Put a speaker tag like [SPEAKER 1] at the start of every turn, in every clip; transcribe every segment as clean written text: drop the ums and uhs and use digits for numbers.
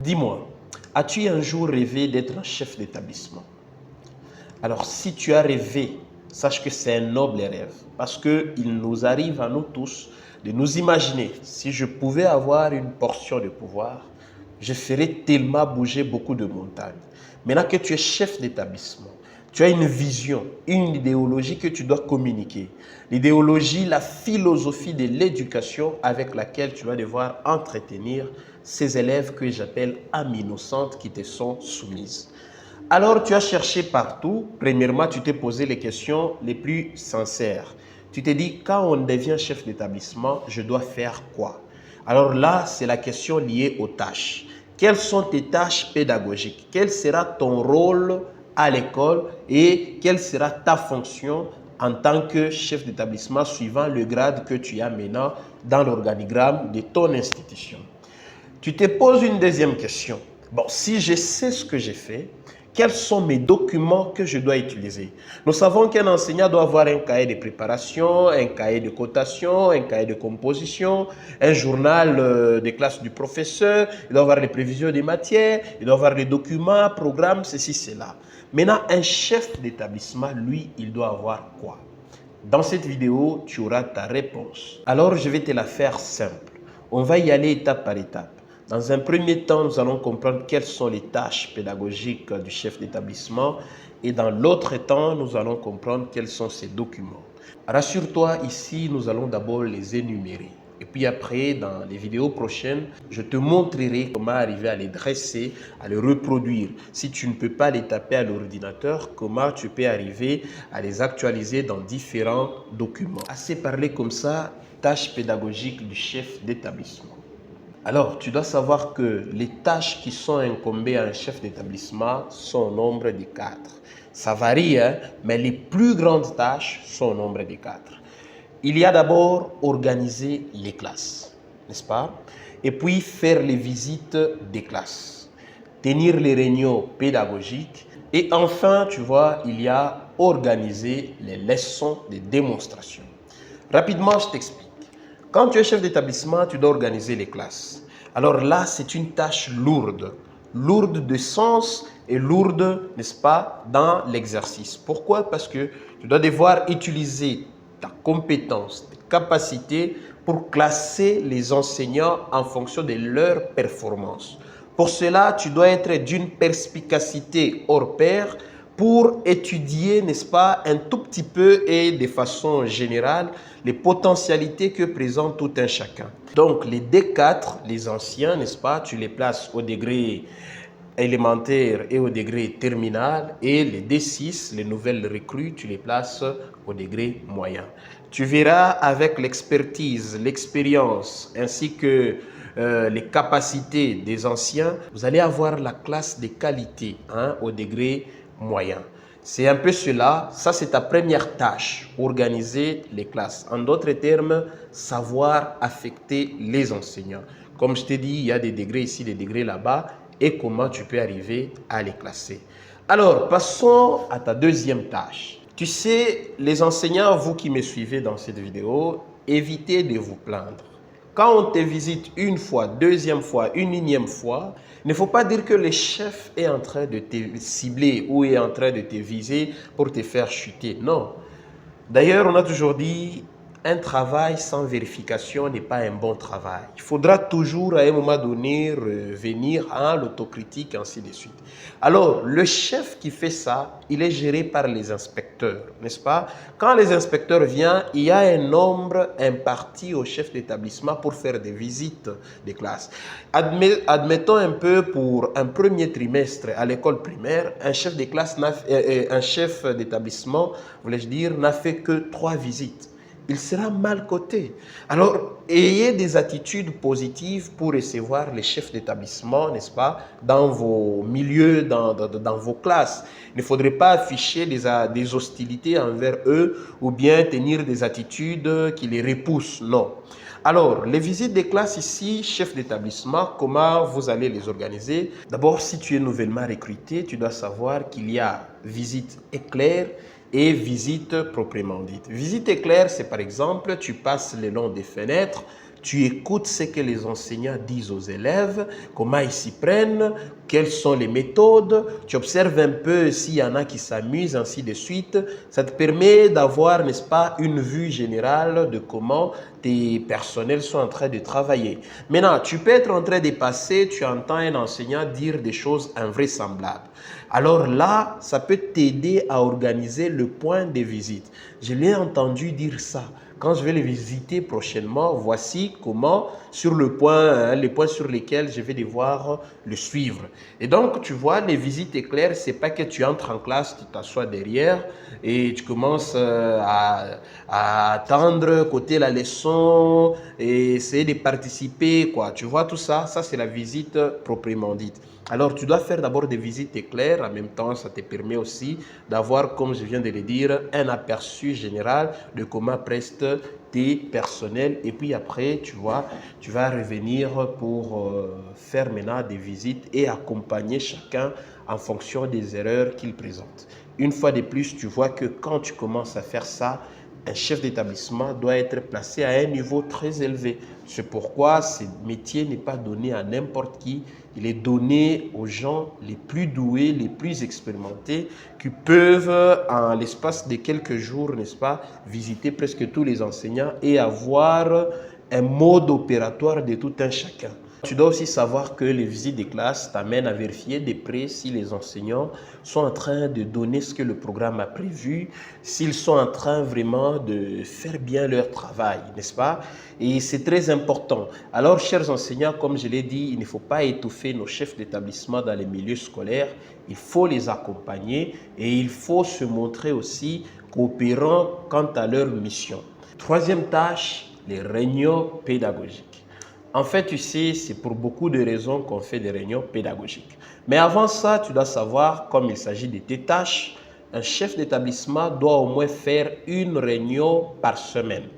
[SPEAKER 1] Dis-moi, as-tu un jour rêvé d'être un chef d'établissement? Alors, si tu as rêvé, sache que c'est un noble rêve parce qu'il nous arrive à nous tous de nous imaginer, si je pouvais avoir une portion de pouvoir, je ferais tellement bouger beaucoup de montagnes. Maintenant que tu es chef d'établissement, tu as une vision, une idéologie que tu dois communiquer. L'idéologie, la philosophie de l'éducation avec laquelle tu vas devoir entretenir ces élèves que j'appelle âmes innocentes qui te sont soumises. Alors tu as cherché partout. Premièrement, tu t'es posé les questions les plus sincères. Tu t'es dit, quand on devient chef d'établissement, je dois faire quoi? Alors là, c'est la question liée aux tâches. Quelles sont tes tâches pédagogiques? Quel sera ton rôle à l'école et quelle sera ta fonction en tant que chef d'établissement suivant le grade que tu as maintenant dans l'organigramme de ton institution? Tu te poses une deuxième question. Bon, si je sais ce que j'ai fait, quels sont mes documents que je dois utiliser? Nous savons qu'un enseignant doit avoir un cahier de préparation, un cahier de cotation, un cahier de composition, un journal de classe du professeur, il doit avoir les prévisions des matières, il doit avoir les documents, programmes, ceci, cela. Maintenant, un chef d'établissement, lui, il doit avoir quoi? Dans cette vidéo, tu auras ta réponse. Alors, je vais te la faire simple. On va y aller étape par étape. Dans un premier temps, nous allons comprendre quelles sont les tâches pédagogiques du chef d'établissement et dans l'autre temps, nous allons comprendre quels sont ses documents. Rassure-toi, ici, nous allons d'abord les énumérer. Et puis après, dans les vidéos prochaines, je te montrerai comment arriver à les dresser, à les reproduire. Si tu ne peux pas les taper à l'ordinateur, comment tu peux arriver à les actualiser dans différents documents. Assez parlé comme ça, tâches pédagogiques du chef d'établissement. Alors, tu dois savoir que les tâches qui sont incombées à un chef d'établissement sont au nombre de 4. Ça varie, hein, mais les plus grandes tâches sont au nombre de 4. Il y a d'abord organiser les classes, n'est-ce pas? Et puis faire les visites des classes, tenir les réunions pédagogiques et enfin, tu vois, il y a organiser les leçons de démonstration. Rapidement, je t'explique. Quand tu es chef d'établissement, tu dois organiser les classes. Alors là, c'est une tâche lourde, lourde de sens et lourde, n'est-ce pas, dans l'exercice. Pourquoi? Parce que tu dois devoir utiliser ta compétence, tes capacités pour classer les enseignants en fonction de leur performance. Pour cela, tu dois être d'une perspicacité hors pair pour étudier, n'est-ce pas, un tout petit peu et de façon générale, les potentialités que présente tout un chacun. Donc, les D4, les anciens, n'est-ce pas, tu les places au degré élémentaire et au degré terminal, et les D6, les nouvelles recrues, tu les places au degré moyen. Tu verras avec l'expertise, l'expérience, ainsi que les capacités des anciens, vous allez avoir la classe de qualité au degré moyen. C'est un peu cela, ça c'est ta première tâche, organiser les classes. En d'autres termes, savoir affecter les enseignants. Comme je t'ai dit, il y a des degrés ici, des degrés là-bas, et comment tu peux arriver à les classer. Alors, passons à ta deuxième tâche. Tu sais, les enseignants, vous qui me suivez dans cette vidéo, évitez de vous plaindre. Quand on te visite une fois, deuxième fois, une énième fois, il ne faut pas dire que le chef est en train de te cibler ou est en train de te viser pour te faire chuter. Non. D'ailleurs, on a toujours dit, un travail sans vérification n'est pas un bon travail. Il faudra toujours à un moment donné revenir à l'autocritique, ainsi de suite. Alors, le chef qui fait ça, il est géré par les inspecteurs, n'est-ce pas? Quand les inspecteurs viennent, il y a un nombre imparti au chef d'établissement pour faire des visites des classes. Admettons un peu pour un premier trimestre à l'école primaire, un chef de classe, un chef d'établissement, voulais-je dire, n'a fait que 3 visites. Il sera mal coté. Alors, ayez des attitudes positives pour recevoir les chefs d'établissement, n'est-ce pas, dans vos milieux, dans vos classes. Il ne faudrait pas afficher des hostilités envers eux ou bien tenir des attitudes qui les repoussent. Non. Alors, les visites des classes ici, chef d'établissement, comment vous allez les organiser? D'abord, si tu es nouvellement recruté, tu dois savoir qu'il y a visite éclair et visite proprement dite. Visite éclair, c'est par exemple, tu passes le long des fenêtres, Tu écoutes ce que les enseignants disent aux élèves, comment ils s'y prennent, quelles sont les méthodes. Tu observes un peu s'il y en a qui s'amusent, ainsi de suite. Ça te permet d'avoir, n'est-ce pas, une vue générale de comment tes personnels sont en train de travailler. Maintenant, tu peux être en train de passer, tu entends un enseignant dire des choses invraisemblables. Alors là, ça peut t'aider à organiser le point de visite. Je l'ai entendu dire ça. Quand je vais les visiter prochainement, voici comment, sur le point, les points sur lesquels je vais devoir le suivre. Et donc, tu vois, les visites éclairs, c'est pas que tu entres en classe, tu t'assois derrière et tu commences à attendre, côté la leçon et essayer de participer, quoi. Tu vois tout ça, ça c'est la visite proprement dite. Alors, tu dois faire d'abord des visites éclairs. En même temps, ça te permet aussi d'avoir, comme je viens de le dire, un aperçu général de comment prestent tes personnels. Et puis après, tu vois, tu vas revenir pour faire maintenant des visites et accompagner chacun en fonction des erreurs qu'il présente. Une fois de plus, tu vois que quand tu commences à faire ça, un chef d'établissement doit être placé à un niveau très élevé. C'est pourquoi ce métier n'est pas donné à n'importe qui. Il est donné aux gens les plus doués, les plus expérimentés, qui peuvent, en l'espace de quelques jours, n'est-ce pas, visiter presque tous les enseignants et avoir un mode opératoire de tout un chacun. Tu dois aussi savoir que les visites des classes t'amènent à vérifier de près si les enseignants sont en train de donner ce que le programme a prévu, s'ils sont en train vraiment de faire bien leur travail, n'est-ce pas? Et c'est très important. Alors, chers enseignants, comme je l'ai dit, il ne faut pas étouffer nos chefs d'établissement dans les milieux scolaires. Il faut les accompagner et il faut se montrer aussi coopérants quant à leur mission. Troisième tâche, les réunions pédagogiques. En fait, tu sais, c'est pour beaucoup de raisons qu'on fait des réunions pédagogiques. Mais avant ça, tu dois savoir, comme il s'agit de tes tâches, un chef d'établissement doit au moins faire une réunion par semaine.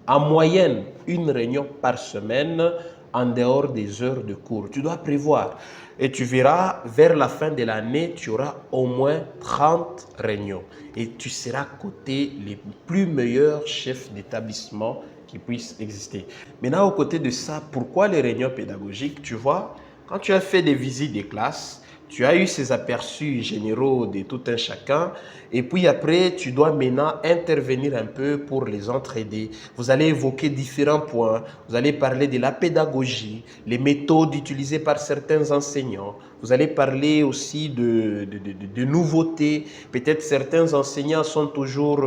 [SPEAKER 1] En moyenne, une réunion par semaine en dehors des heures de cours. Tu dois prévoir. Et tu verras, vers la fin de l'année, tu auras au moins 30 réunions. Et tu seras coté les plus meilleurs chefs d'établissement qui puissent exister. Maintenant, aux côtés de ça, pourquoi les réunions pédagogiques? Tu vois, quand tu as fait des visites des classes, tu as eu ces aperçus généraux de tout un chacun. Et puis après, tu dois maintenant intervenir un peu pour les entraider. Vous allez évoquer différents points. Vous allez parler de la pédagogie, les méthodes utilisées par certains enseignants. Vous allez parler aussi de nouveautés. Peut-être certains enseignants sont toujours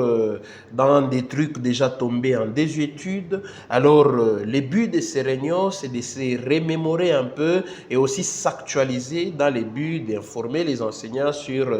[SPEAKER 1] dans des trucs déjà tombés en désuétude. Alors, le but de ces réunions, c'est de se remémorer un peu et aussi s'actualiser dans le but d'informer les enseignants sur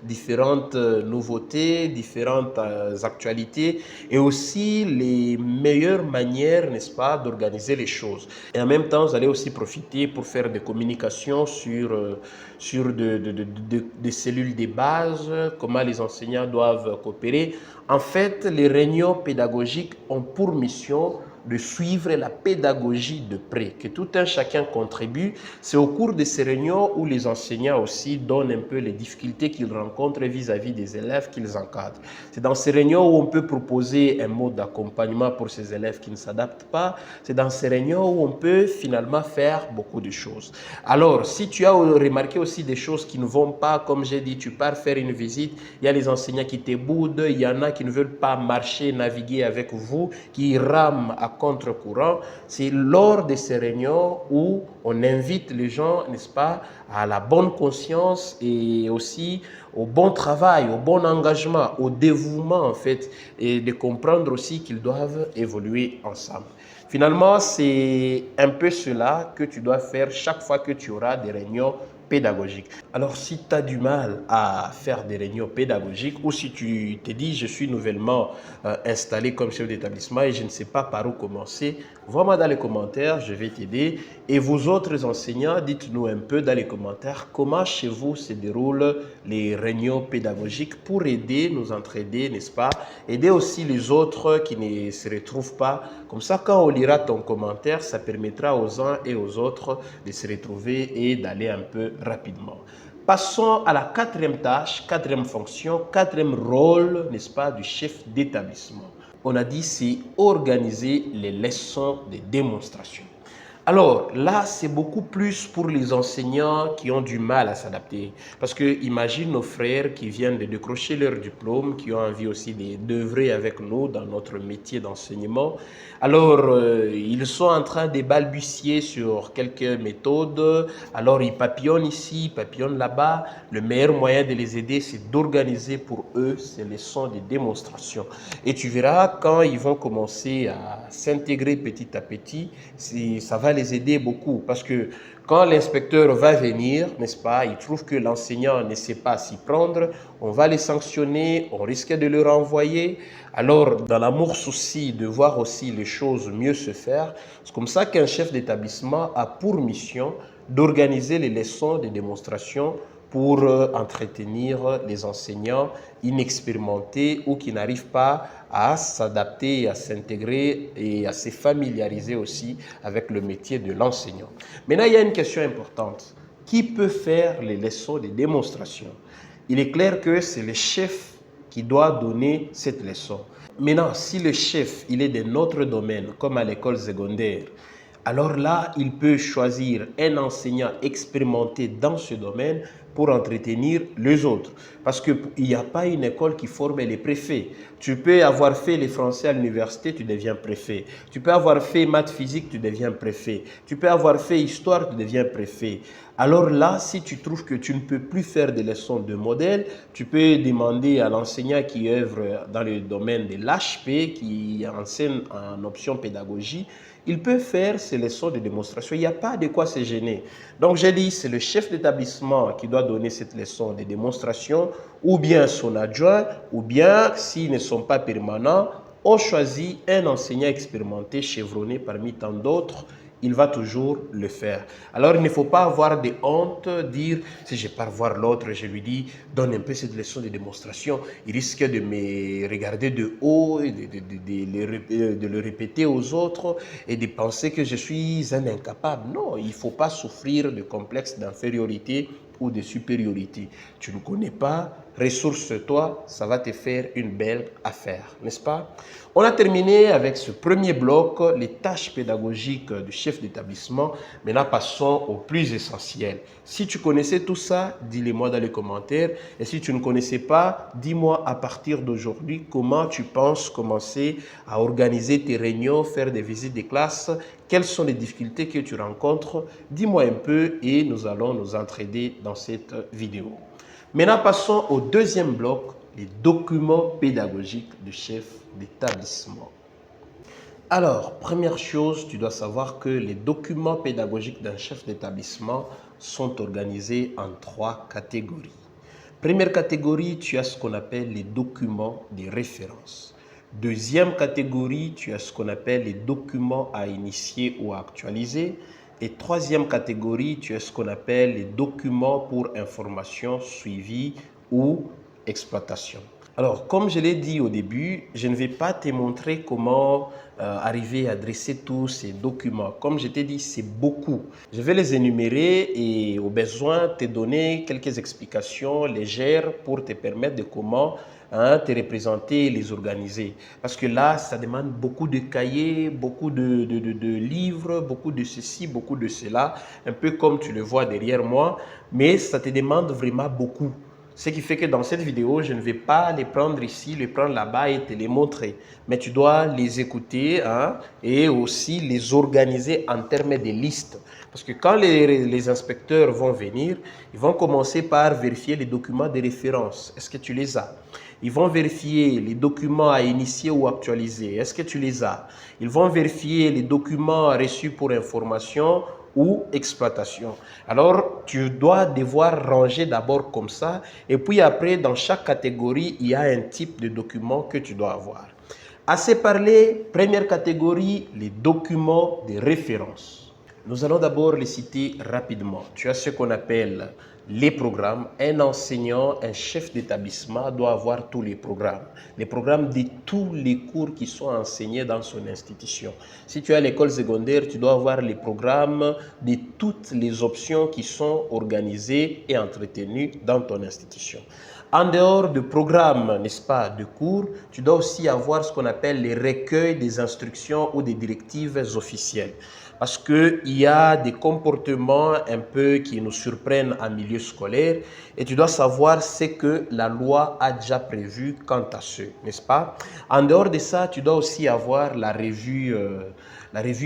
[SPEAKER 1] différentes nouveautés, différentes actualités et aussi les meilleures manières, n'est-ce pas, d'organiser les choses. Et en même temps, vous allez aussi profiter pour faire des communications sur des cellules de base, comment les enseignants doivent coopérer. En fait, les réunions pédagogiques ont pour mission de suivre la pédagogie de près, que tout un chacun contribue. C'est au cours de ces réunions où les enseignants aussi donnent un peu les difficultés qu'ils rencontrent vis-à-vis des élèves qu'ils encadrent. C'est dans ces réunions où on peut proposer un mode d'accompagnement pour ces élèves qui ne s'adaptent pas. C'est dans ces réunions où on peut finalement faire beaucoup de choses. Alors, si tu as remarqué aussi des choses qui ne vont pas, comme j'ai dit, tu pars faire une visite, il y a les enseignants qui te boudent, il y en a qui ne veulent pas marcher, naviguer avec vous, qui rament à contre-courant. C'est lors de ces réunions où on invite les gens, n'est-ce pas, à la bonne conscience et aussi au bon travail, au bon engagement, au dévouement en fait, et de comprendre aussi qu'ils doivent évoluer ensemble. Finalement, c'est un peu cela que tu dois faire chaque fois que tu auras des réunions pédagogiques. Alors, si tu as du mal à faire des réunions pédagogiques ou si tu te dis je suis nouvellement installé comme chef d'établissement et je ne sais pas par où commencer, vois-moi dans les commentaires, je vais t'aider. Et vous autres enseignants, dites-nous un peu dans les commentaires comment chez vous se déroulent les réunions pédagogiques pour aider, nous entraider, n'est-ce pas? Aider aussi les autres qui ne se retrouvent pas. Comme ça, quand on lira ton commentaire, ça permettra aux uns et aux autres de se retrouver et d'aller un peu rapidement. Passons à la quatrième tâche, quatrième fonction, quatrième rôle, n'est-ce pas, du chef d'établissement. On a dit c'est organiser les leçons de démonstration. Alors là, c'est beaucoup plus pour les enseignants qui ont du mal à s'adapter. Parce que imagine nos frères qui viennent de décrocher leur diplôme, qui ont envie aussi d'œuvrer avec nous dans notre métier d'enseignement. Alors, ils sont en train de balbutier sur quelques méthodes. Alors, ils papillonnent ici, papillonnent là-bas. Le meilleur moyen de les aider, c'est d'organiser pour eux ces leçons de démonstration. Et tu verras, quand ils vont commencer à s'intégrer petit à petit, ça va les aider beaucoup parce que quand l'inspecteur va venir, n'est-ce pas, il trouve que l'enseignant ne sait pas s'y prendre, on va les sanctionner, on risque de le renvoyer. Alors, dans l'amour souci de voir aussi les choses mieux se faire, c'est comme ça qu'un chef d'établissement a pour mission d'organiser les leçons de démonstration pour entretenir les enseignants inexpérimentés ou qui n'arrivent pas à s'adapter, à s'intégrer et à se familiariser aussi avec le métier de l'enseignant. Maintenant, il y a une question importante. Qui peut faire les leçons de démonstration? Il est clair que c'est le chef qui doit donner cette leçon. Maintenant, si le chef, il est de notre domaine, comme à l'école secondaire, alors là, il peut choisir un enseignant expérimenté dans ce domaine pour entretenir les autres. Parce qu'il n'y a pas une école qui forme les préfets. Tu peux avoir fait les français à l'université, tu deviens préfet. Tu peux avoir fait maths physique, tu deviens préfet. Tu peux avoir fait histoire, tu deviens préfet. Alors là, si tu trouves que tu ne peux plus faire des leçons de modèle, tu peux demander à l'enseignant qui œuvre dans le domaine de l'HP, qui enseigne en option pédagogie, il peut faire ces leçons de démonstration. Il n'y a pas de quoi se gêner. Donc j'ai dit, c'est le chef d'établissement qui doit donner cette leçon de démonstration, ou bien son adjoint, ou bien, s'ils ne sont pas permanents, on choisit un enseignant expérimenté, chevronné parmi tant d'autres. Il va toujours le faire. Alors, il ne faut pas avoir de honte, dire, si je pars voir l'autre, je lui dis, donne un peu cette leçon de démonstration. Il risque de me regarder de haut, et de le répéter aux autres et de penser que je suis un incapable. Non, il ne faut pas souffrir de complexe d'infériorité ou de supériorité. Tu ne connais pas, ressource-toi, ça va te faire une belle affaire, n'est-ce pas? On a terminé avec ce premier bloc, les tâches pédagogiques du chef d'établissement. Maintenant, passons au plus essentiel. Si tu connaissais tout ça, dis-le-moi dans les commentaires. Et si tu ne connaissais pas, dis-moi à partir d'aujourd'hui comment tu penses commencer à organiser tes réunions, faire des visites de classe. Quelles sont les difficultés que tu rencontres? Dis-moi un peu et nous allons nous entraider dans cette vidéo. Maintenant, passons au deuxième bloc, les documents pédagogiques du chef d'établissement. Alors, première chose, tu dois savoir que les documents pédagogiques d'un chef d'établissement sont organisés en 3 catégories. Première catégorie, tu as ce qu'on appelle les documents de référence. Deuxième catégorie, tu as ce qu'on appelle les documents à initier ou à actualiser. Et troisième catégorie, tu as ce qu'on appelle les documents pour information, suivi ou exploitation. Alors, comme je l'ai dit au début, je ne vais pas te montrer comment arriver à dresser tous ces documents. Comme je t'ai dit, c'est beaucoup. Je vais les énumérer et au besoin te donner quelques explications légères pour te permettre de comment te représenter et les organiser. Parce que là, ça demande beaucoup de cahiers, beaucoup de livres, beaucoup de ceci, beaucoup de cela, un peu comme tu le vois derrière moi, mais ça te demande vraiment beaucoup. Ce qui fait que dans cette vidéo, je ne vais pas les prendre ici, les prendre là-bas et te les montrer. Mais tu dois les écouter et aussi les organiser en termes de listes. Parce que quand les inspecteurs vont venir, ils vont commencer par vérifier les documents de référence. Est-ce que tu les as? Ils vont vérifier les documents à initier ou actualiser. Est-ce que tu les as? Ils vont vérifier les documents reçus pour information ou exploitation. Alors, tu dois devoir ranger d'abord comme ça. Et puis après, dans chaque catégorie, il y a un type de document que tu dois avoir. Assez parlé, première catégorie, les documents de référence. Nous allons d'abord les citer rapidement. Tu as ce qu'on appelle les programmes. Un enseignant, un chef d'établissement doit avoir tous les programmes de tous les cours qui sont enseignés dans son institution. Si tu as l'école secondaire, tu dois avoir les programmes de toutes les options qui sont organisées et entretenues dans ton institution. En dehors de programmes, n'est-ce pas, de cours, tu dois aussi avoir ce qu'on appelle les recueils des instructions ou des directives officielles. Parce qu'il y a des comportements un peu qui nous surprennent en milieu scolaire et tu dois savoir ce que la loi a déjà prévu quant à ce, n'est-ce pas? En dehors de ça, tu dois aussi avoir la revue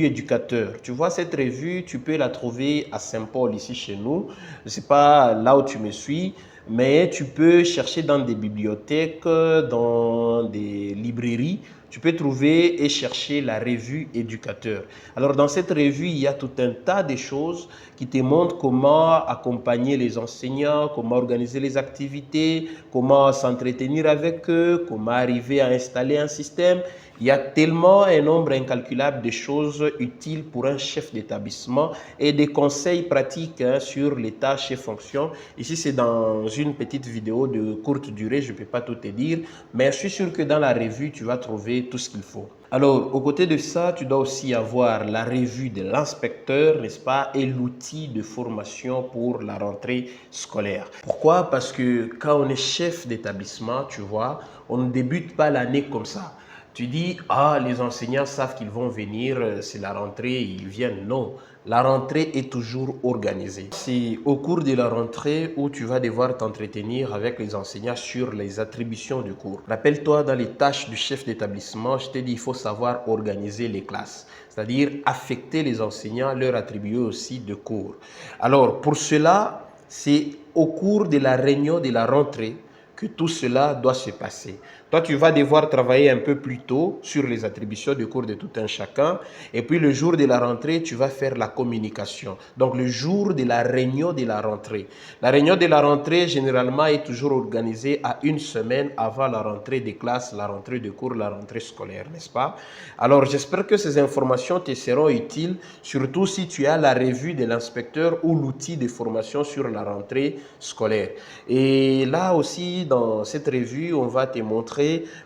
[SPEAKER 1] éducateur. Tu vois, cette revue, tu peux la trouver à Saint-Paul, ici chez nous. Je ne sais pas là où tu me suis, mais tu peux chercher dans des bibliothèques, dans des librairies. Tu peux trouver et chercher la revue éducateur. Alors dans cette revue, il y a tout un tas de choses qui te montrent comment accompagner les enseignants, comment organiser les activités, comment s'entretenir avec eux, comment arriver à installer un système. Il y a tellement un nombre incalculable de choses utiles pour un chef d'établissement et des conseils pratiques sur les tâches et fonctions. Ici, c'est dans une petite vidéo de courte durée, je ne peux pas tout te dire, mais je suis sûr que dans la revue, tu vas trouver tout ce qu'il faut. Alors, aux côtés de ça, tu dois aussi avoir la revue de l'inspecteur, n'est-ce pas, et l'outil de formation pour la rentrée scolaire. Pourquoi? Parce que quand on est chef d'établissement, tu vois, on ne débute pas l'année comme ça. Tu dis, ah, les enseignants savent qu'ils vont venir, c'est la rentrée, ils viennent. Non, la rentrée est toujours organisée. C'est au cours de la rentrée où tu vas devoir t'entretenir avec les enseignants sur les attributions du cours. Rappelle-toi, dans les tâches du chef d'établissement, je t'ai dit, il faut savoir organiser les classes, c'est-à-dire affecter les enseignants, leur attribuer aussi de cours. Alors, pour cela, c'est au cours de la réunion de la rentrée que tout cela doit se passer. Toi, tu vas devoir travailler un peu plus tôt sur les attributions de cours de tout un chacun. Et puis, le jour de la rentrée, tu vas faire la communication. Donc, le jour de la réunion de la rentrée. La réunion de la rentrée, généralement, est toujours organisée à une semaine avant la rentrée des classes, la rentrée de cours, la rentrée scolaire, n'est-ce pas? Alors, j'espère que ces informations te seront utiles, surtout si tu as la revue de l'inspecteur ou l'outil de formation sur la rentrée scolaire. Et là aussi, dans cette revue, on va te montrer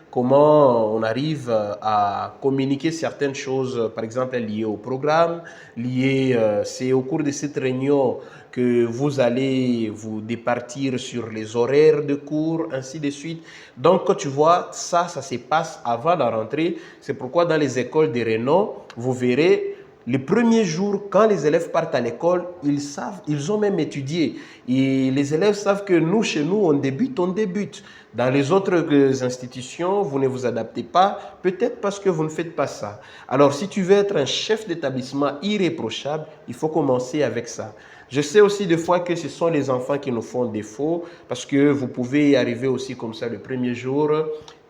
[SPEAKER 1] comment on arrive à communiquer certaines choses, par exemple liées au programme, c'est au cours de cette réunion que vous allez vous départir sur les horaires de cours, ainsi de suite. Donc, tu vois, ça se passe avant la rentrée. C'est pourquoi dans les écoles de renom, vous verrez, les premiers jours, quand les élèves partent à l'école, ils ont même étudié. Et les élèves savent que nous, chez nous, on débute. Dans les autres institutions, vous ne vous adaptez pas, peut-être parce que vous ne faites pas ça. Alors, si tu veux être un chef d'établissement irréprochable, il faut commencer avec ça. Je sais aussi des fois que ce sont les enfants qui nous font défaut, parce que vous pouvez y arriver aussi comme ça le premier jour,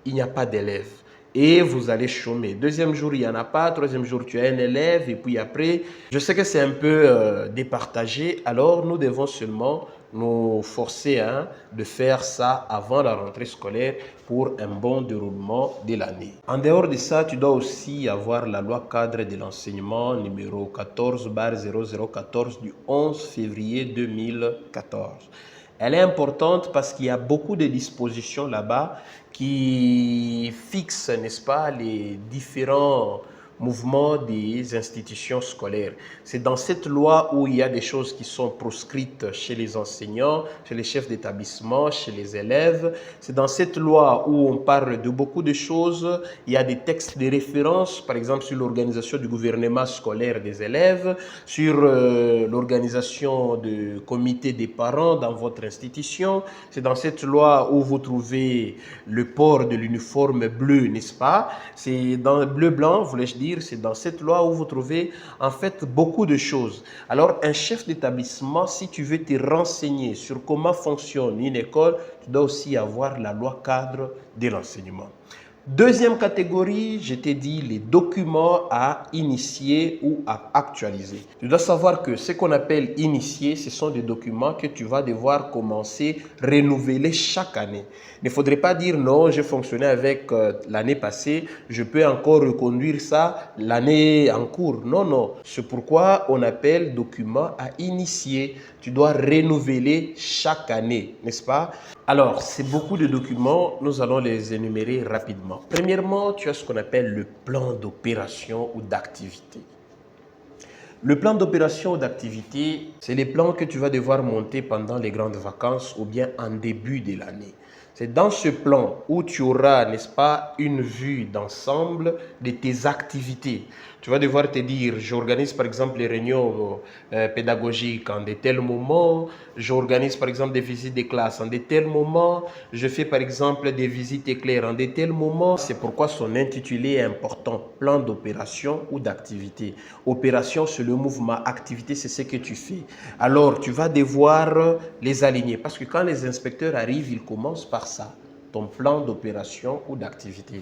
[SPEAKER 1] il n'y a pas d'élèves. Et vous allez chômer. Deuxième jour, il n'y en a pas. Troisième jour, tu as un élève. Et puis après, je sais que c'est un peu départagé. Alors, nous devons seulement nous forcer de faire ça avant la rentrée scolaire pour un bon déroulement de l'année. En dehors de ça, tu dois aussi avoir la loi cadre de l'enseignement numéro 14/0014 du 11 février 2014. Elle est importante parce qu'il y a beaucoup de dispositions là-bas qui fixent, n'est-ce pas, les différents mouvements des institutions scolaires. C'est dans cette loi où il y a des choses qui sont proscrites chez les enseignants, chez les chefs d'établissement, chez les élèves. C'est dans cette loi où on parle de beaucoup de choses. Il y a des textes de référence, par exemple sur l'organisation du gouvernement scolaire des élèves, sur l'organisation de comités des parents dans votre institution. C'est dans cette loi où vous trouvez le port de l'uniforme bleu, n'est-ce pas? C'est dans bleu-blanc, voulais-je dire, c'est dans cette loi où vous trouvez en fait beaucoup de choses. Alors, un chef d'établissement, si tu veux te renseigner sur comment fonctionne une école, tu dois aussi avoir la loi cadre de l'enseignement. Deuxième catégorie, je t'ai dit les documents à initier ou à actualiser. Tu dois savoir que ce qu'on appelle initier, ce sont des documents que tu vas devoir commencer à renouveler chaque année. Il ne faudrait pas dire non, j'ai fonctionné avec l'année passée, je peux encore reconduire ça l'année en cours. Non, non. C'est pourquoi on appelle documents à initier. Tu dois renouveler chaque année, n'est-ce pas? Alors, c'est beaucoup de documents, nous allons les énumérer rapidement. Premièrement, tu as ce qu'on appelle le plan d'opération ou d'activité. Le plan d'opération ou d'activité, c'est les plans que tu vas devoir monter pendant les grandes vacances ou bien en début de l'année. C'est dans ce plan où tu auras, n'est-ce pas, une vue d'ensemble de tes activités. Tu vas devoir te dire, j'organise par exemple les réunions pédagogiques en de tels moments, j'organise par exemple des visites de classe en de tels moments, je fais par exemple des visites éclair en de tels moments. C'est pourquoi son intitulé est important, plan d'opération ou d'activité. Opération, c'est le mouvement, activité, c'est ce que tu fais. Alors, tu vas devoir les aligner parce que quand les inspecteurs arrivent, ils commencent par ça, ton plan d'opération ou d'activité.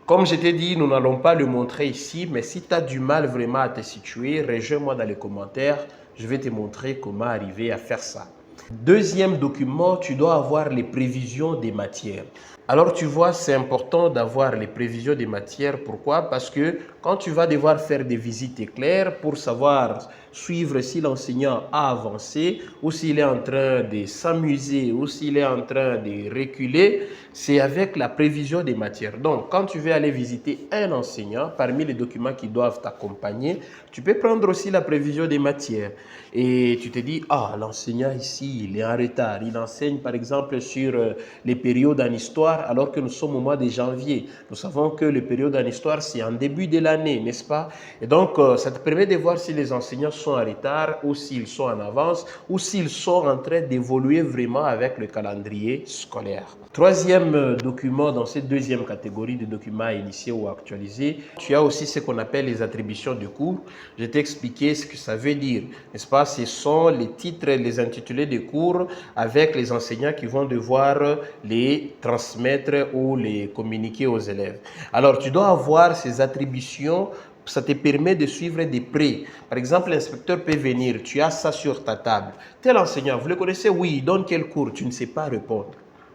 [SPEAKER 1] Comme je t'ai dit, nous n'allons pas le montrer ici, mais si tu as du mal vraiment à te situer, rejoins-moi dans les commentaires, je vais te montrer comment arriver à faire ça. Deuxième document, tu dois avoir les prévisions des matières. Alors tu vois, c'est important d'avoir les prévisions des matières. Pourquoi? Parce que quand tu vas devoir faire des visites éclairs pour savoir suivre si l'enseignant a avancé ou s'il est en train de s'amuser ou s'il est en train de reculer, c'est avec la prévision des matières. Donc, quand tu veux aller visiter un enseignant, parmi les documents qui doivent t'accompagner, tu peux prendre aussi la prévision des matières. Et tu te dis, ah, l'enseignant ici, il est en retard. Il enseigne par exemple sur les périodes en histoire alors que nous sommes au mois de janvier. Nous savons que les périodes en histoire, c'est en début de l'année, n'est-ce pas? Et donc, ça te permet de voir si les enseignants sont en retard ou s'ils sont en avance ou s'ils sont en train d'évoluer vraiment avec le calendrier scolaire. Troisième document dans cette deuxième catégorie de documents à initier ou actualiser, tu as aussi ce qu'on appelle les attributions de cours. Je t'ai expliqué ce que ça veut dire, n'est-ce pas? Ce sont les titres, les intitulés de cours avec les enseignants qui vont devoir les transmettre ou les communiquer aux élèves. Alors, tu dois avoir ces attributions. Ça te permet de suivre de près. Par exemple, l'inspecteur peut venir, tu as ça sur ta table. Tel enseignant, vous le connaissez? Oui, il donne quel cours? Tu ne sais pas répondre.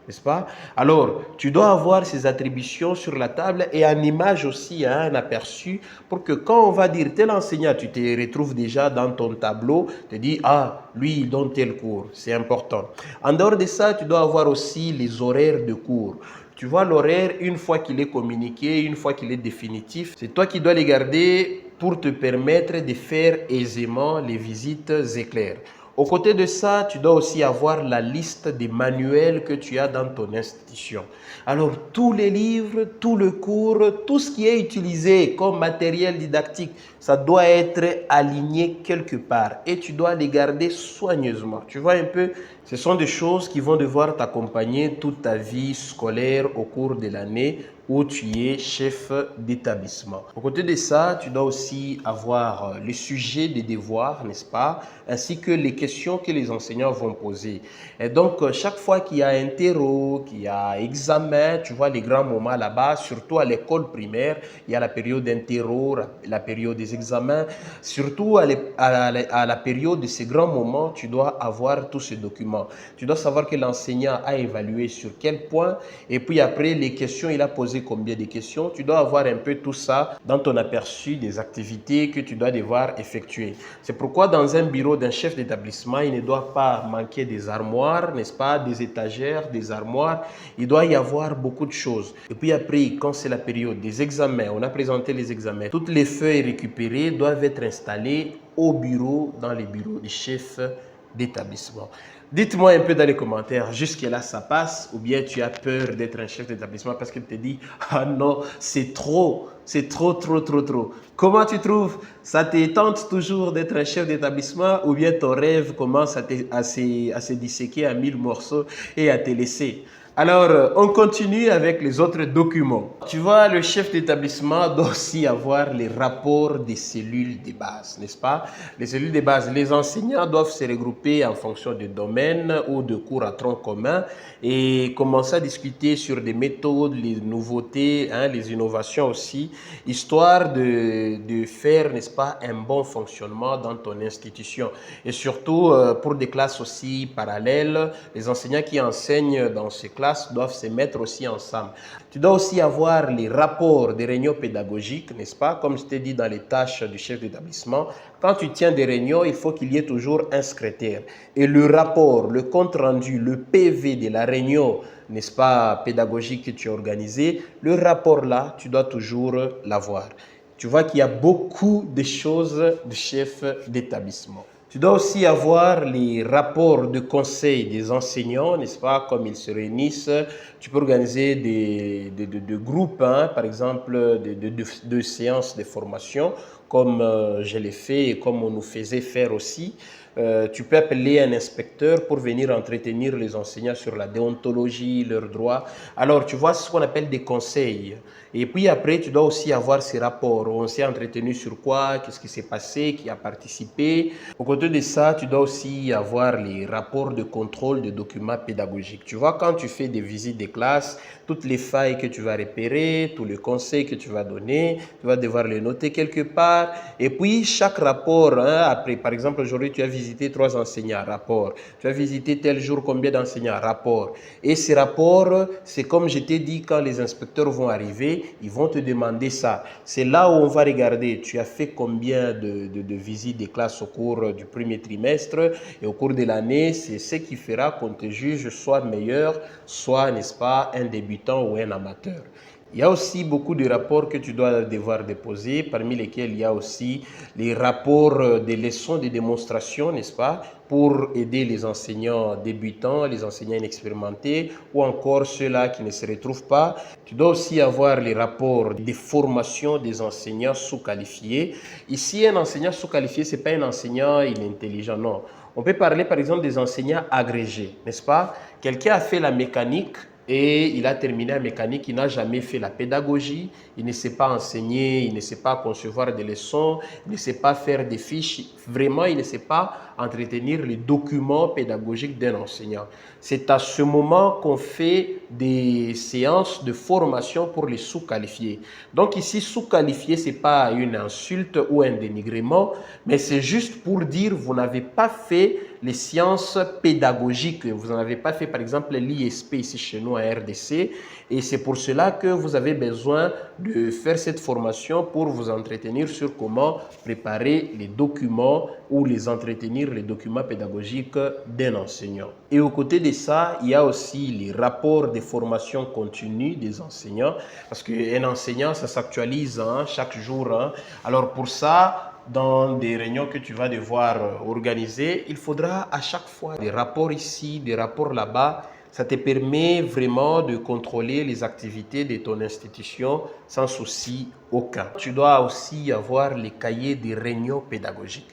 [SPEAKER 1] N'est-ce pas? Alors, tu dois avoir ces attributions sur la table et en image aussi, un aperçu pour que quand on va dire tel enseignant, tu te retrouves déjà dans ton tableau, tu te dis, ah, lui, il donne tel cours. C'est important. En dehors de ça, tu dois avoir aussi les horaires de cours. Tu vois l'horaire, une fois qu'il est communiqué, une fois qu'il est définitif, c'est toi qui dois les garder pour te permettre de faire aisément les visites éclairs. Aux côtés de ça, tu dois aussi avoir la liste des manuels que tu as dans ton institution. Alors, tous les livres, tout le cours, tout ce qui est utilisé comme matériel didactique, ça doit être aligné quelque part et tu dois les garder soigneusement. Tu vois un peu, ce sont des choses qui vont devoir t'accompagner toute ta vie scolaire au cours de l'année où tu es chef d'établissement. Aux côtés de ça, tu dois aussi avoir les sujets des devoirs, n'est-ce pas, ainsi que les questions que les enseignants vont poser. Et donc, chaque fois qu'il y a interro, qu'il y a examen, tu vois les grands moments là-bas, surtout à l'école primaire, il y a la période d'interro, la période des examens, surtout à la période de ces grands moments, tu dois avoir tous ces documents. Tu dois savoir que l'enseignant a évalué sur quel point, et puis après, les questions, il a posé combien de questions. Tu dois avoir un peu tout ça dans ton aperçu des activités que tu dois devoir effectuer. C'est pourquoi dans un bureau d'un chef d'établissement, il ne doit pas manquer des armoires, n'est-ce pas, des étagères, des armoires. Il doit y avoir beaucoup de choses. Et puis après, quand c'est la période des examens, on a présenté les examens, toutes les feuilles récupérées doivent être installées au bureau, dans les bureaux du chef d'établissement. Dites-moi un peu dans les commentaires, jusque-là ça passe ou bien tu as peur d'être un chef d'établissement parce que tu te dis « Ah non, c'est trop, trop. » Comment tu trouves? Ça te tente toujours d'être un chef d'établissement ou bien ton rêve commence à se disséquer à 1000 morceaux et à te laisser? Alors, on continue avec les autres documents. Tu vois, le chef d'établissement doit aussi avoir les rapports des cellules de base, n'est-ce pas? Les cellules de base, les enseignants doivent se regrouper en fonction de domaines ou de cours à tronc commun et commencer à discuter sur des méthodes, les nouveautés, les innovations aussi, histoire de faire, n'est-ce pas, un bon fonctionnement dans ton institution. Et surtout, pour des classes aussi parallèles, les enseignants qui enseignent dans ces classes doivent se mettre aussi ensemble. Tu dois aussi avoir les rapports des réunions pédagogiques, n'est-ce pas? Comme je t'ai dit dans les tâches du chef d'établissement, quand tu tiens des réunions, il faut qu'il y ait toujours un secrétaire. Et le rapport, le compte-rendu, le PV de la réunion, n'est-ce pas, pédagogique que tu as organisée, le rapport là, tu dois toujours l'avoir. Tu vois qu'il y a beaucoup de choses de chef d'établissement. Tu dois aussi avoir les rapports de conseil des enseignants, n'est-ce pas, comme ils se réunissent. Tu peux organiser des groupes, par exemple, de séances de formation, comme je l'ai fait et comme on nous faisait faire aussi. Tu peux appeler un inspecteur pour venir entretenir les enseignants sur la déontologie, leurs droits. Alors, tu vois, c'est ce qu'on appelle des conseils. Et puis après, tu dois aussi avoir ces rapports. On s'est entretenu sur quoi, qu'est-ce qui s'est passé, qui a participé. Au côté de ça, tu dois aussi avoir les rapports de contrôle des documents pédagogiques. Tu vois, quand tu fais des visites des classes, toutes les failles que tu vas repérer, tous les conseils que tu vas donner, tu vas devoir les noter quelque part. Et puis, chaque rapport, après, par exemple, aujourd'hui, tu as visité 3 enseignants, rapport. Tu as visité tel jour combien d'enseignants, rapport. Et ces rapports, c'est comme je t'ai dit, quand les inspecteurs vont arriver, ils vont te demander ça. C'est là où on va regarder, tu as fait combien de visites des classes au cours du premier trimestre et au cours de l'année, c'est ce qui fera qu'on te juge soit meilleur, soit, n'est-ce pas, un débutant ou un amateur. Il y a aussi beaucoup de rapports que tu dois devoir déposer, parmi lesquels il y a aussi les rapports des leçons de démonstration, n'est-ce pas, pour aider les enseignants débutants, les enseignants inexpérimentés ou encore ceux-là qui ne se retrouvent pas. Tu dois aussi avoir les rapports des formations des enseignants sous-qualifiés. Ici, un enseignant sous-qualifié, ce n'est pas un enseignant intelligent, non. On peut parler par exemple des enseignants agrégés, n'est-ce pas? Quelqu'un a fait la mécanique et il a terminé en mécanique, il n'a jamais fait la pédagogie, il ne sait pas enseigner, il ne sait pas concevoir des leçons, il ne sait pas faire des fiches, vraiment il ne sait pas entretenir les documents pédagogiques d'un enseignant. C'est à ce moment qu'on fait des séances de formation pour les sous-qualifiés. Donc ici, sous-qualifié, ce n'est pas une insulte ou un dénigrement, mais c'est juste pour dire vous n'avez pas fait les sciences pédagogiques. Vous n'en avez pas fait, par exemple, l'ISP ici chez nous à RDC. Et c'est pour cela que vous avez besoin de faire cette formation pour vous entretenir sur comment préparer les documents ou les entretenir les documents pédagogiques d'un enseignant. Et aux côtés de ça, il y a aussi les rapports de formation continue des enseignants. Parce qu'un enseignant, ça s'actualise chaque jour. Alors pour ça, dans des réunions que tu vas devoir organiser, il faudra à chaque fois des rapports ici, des rapports là-bas. Ça te permet vraiment de contrôler les activités de ton institution sans souci aucun. Tu dois aussi avoir les cahiers des réunions pédagogiques.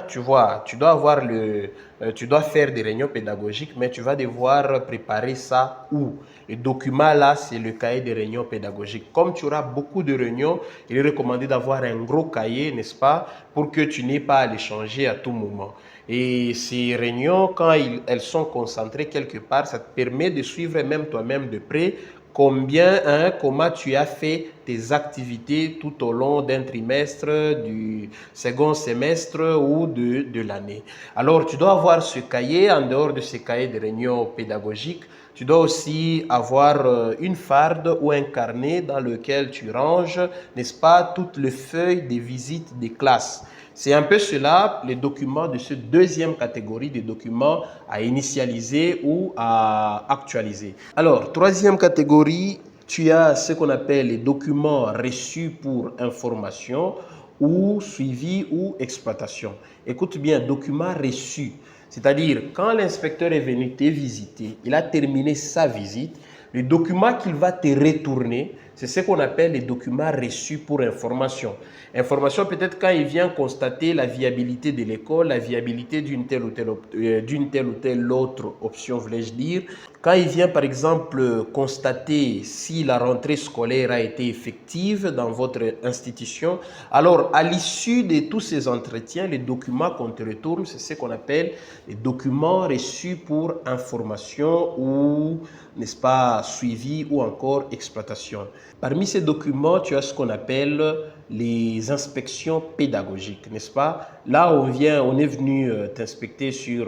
[SPEAKER 1] Tu vois, tu dois faire des réunions pédagogiques, mais tu vas devoir préparer ça où? Le document là, c'est le cahier des réunions pédagogiques. Comme tu auras beaucoup de réunions, il est recommandé d'avoir un gros cahier, n'est-ce pas, pour que tu n'aies pas à les changer à tout moment. Et ces réunions, quand elles sont concentrées quelque part, ça te permet de suivre même toi-même de près comment tu as fait tes activités tout au long d'un trimestre, du second semestre ou de l'année. Alors, tu dois avoir ce cahier. En dehors de ce cahier de réunions pédagogiques, tu dois aussi avoir une farde ou un carnet dans lequel tu ranges, n'est-ce pas, toutes les feuilles des visites des classes. C'est un peu cela, les documents de cette deuxième catégorie des documents à initialiser ou à actualiser. Alors, troisième catégorie, tu as ce qu'on appelle les documents reçus pour information ou suivi ou exploitation. Écoute bien, documents reçus, c'est-à-dire quand l'inspecteur est venu te visiter, il a terminé sa visite, le document qu'il va te retourner, c'est ce qu'on appelle les documents reçus pour information. Information peut-être quand il vient constater la viabilité de l'école, la viabilité d'une telle ou telle autre option, voulais-je dire. Quand il vient par exemple constater si la rentrée scolaire a été effective dans votre institution, alors à l'issue de tous ces entretiens, les documents qu'on te retourne, c'est ce qu'on appelle les documents reçus pour information ou, n'est-ce pas, suivi ou encore exploitation. Parmi ces documents, tu as ce qu'on appelle les inspections pédagogiques, n'est-ce pas? Là, on est venu t'inspecter sur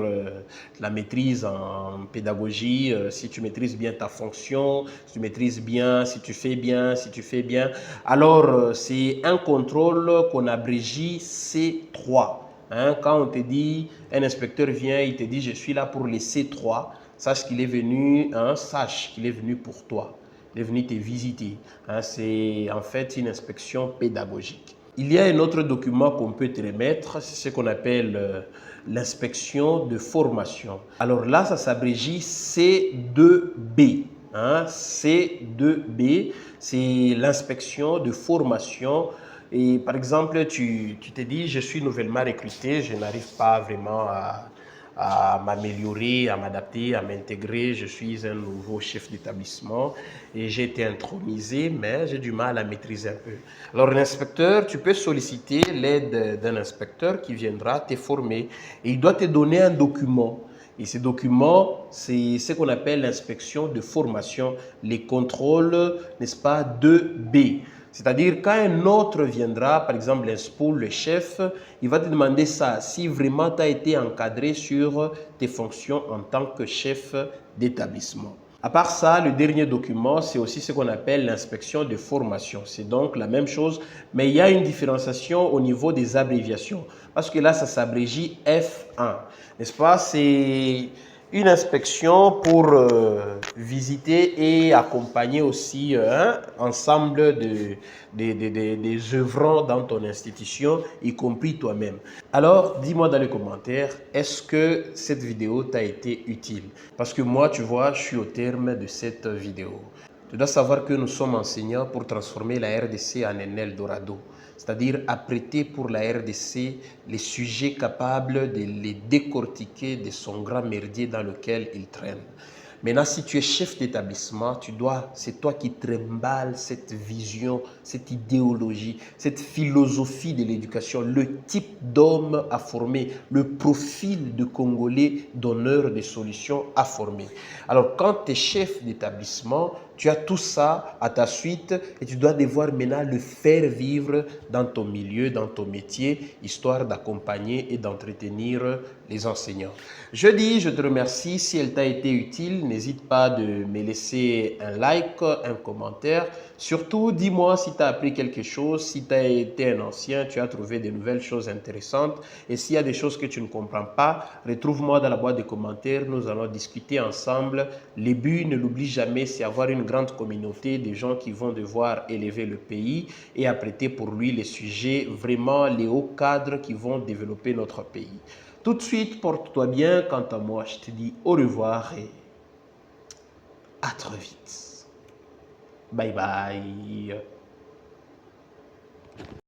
[SPEAKER 1] la maîtrise en pédagogie, si tu maîtrises bien ta fonction, si tu maîtrises bien, si tu fais bien, si tu fais bien. Alors, c'est un contrôle qu'on abrégie C3. Hein, quand on te dit, un inspecteur vient, il te dit, je suis là pour les C3, sache qu'il est venu, hein, sache qu'il est venu pour toi. Il est venu te visiter. Hein, c'est en fait une inspection pédagogique. Il y a un autre document qu'on peut te remettre, c'est ce qu'on appelle l'inspection de formation. Alors là, ça s'abrégie C2B. Hein, C2B, c'est l'inspection de formation. Et par exemple, tu te dis, je suis nouvellement recruté, je n'arrive pas vraiment à m'améliorer, à m'adapter, à m'intégrer. Je suis un nouveau chef d'établissement et j'ai été intronisé, mais j'ai du mal à maîtriser un peu. Alors l'inspecteur, tu peux solliciter l'aide d'un inspecteur qui viendra te former et il doit te donner un document. Et ces documents, c'est ce qu'on appelle l'inspection de formation, les contrôles, n'est-ce pas, 2B. C'est-à-dire, quand un autre viendra, par exemple l'inspo, le chef, il va te demander ça, si vraiment tu as été encadré sur tes fonctions en tant que chef d'établissement. À part ça, le dernier document, c'est aussi ce qu'on appelle l'inspection de formation. C'est donc la même chose, mais il y a une différenciation au niveau des abréviations. Parce que là, ça s'abrégie F1. N'est-ce pas? C'est une inspection pour visiter et accompagner aussi un ensemble des œuvrants dans ton institution, y compris toi-même. Alors, dis-moi dans les commentaires, est-ce que cette vidéo t'a été utile? Parce que moi, tu vois, je suis au terme de cette vidéo. Tu dois savoir que nous sommes enseignants pour transformer la RDC en un Eldorado, c'est-à-dire apprêter pour la RDC les sujets capables de les décortiquer de son grand merdier dans lequel ils traînent. Maintenant, si tu es chef d'établissement, c'est toi qui trimbales cette vision, cette idéologie, cette philosophie de l'éducation, le type d'homme à former, le profil de Congolais donneur de solutions à former. Alors, quand tu es chef d'établissement, tu as tout ça à ta suite et tu dois devoir maintenant le faire vivre dans ton milieu, dans ton métier, histoire d'accompagner et d'entretenir les enseignants. Je te remercie. Si elle t'a été utile, n'hésite pas de me laisser un like, un commentaire. Surtout, dis-moi si tu as appris quelque chose, si tu as été un ancien, tu as trouvé de nouvelles choses intéressantes. Et s'il y a des choses que tu ne comprends pas, retrouve-moi dans la boîte de commentaires. Nous allons discuter ensemble. Le but, ne l'oublie jamais, c'est avoir une grande communauté de gens qui vont devoir élever le pays et apprêter pour lui les sujets, vraiment les hauts cadres qui vont développer notre pays. Tout de suite, porte-toi bien. Quant à moi, je te dis au revoir et à très vite. Bye bye.